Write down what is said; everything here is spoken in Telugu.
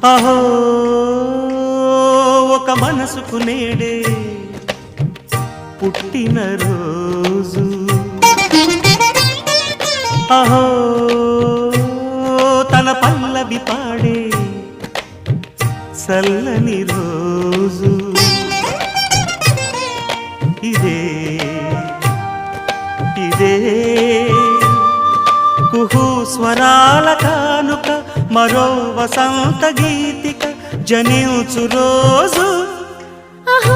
అహో ఒక మనసుకు నేడే పుట్టిన రోజు, అహో తన పల్లవి పాడే చల్లని రోజు, ఇదే ఇదే కుహు స్వరాల కానుక, మరో వసంత గీతిక జనించు రోజు. అహో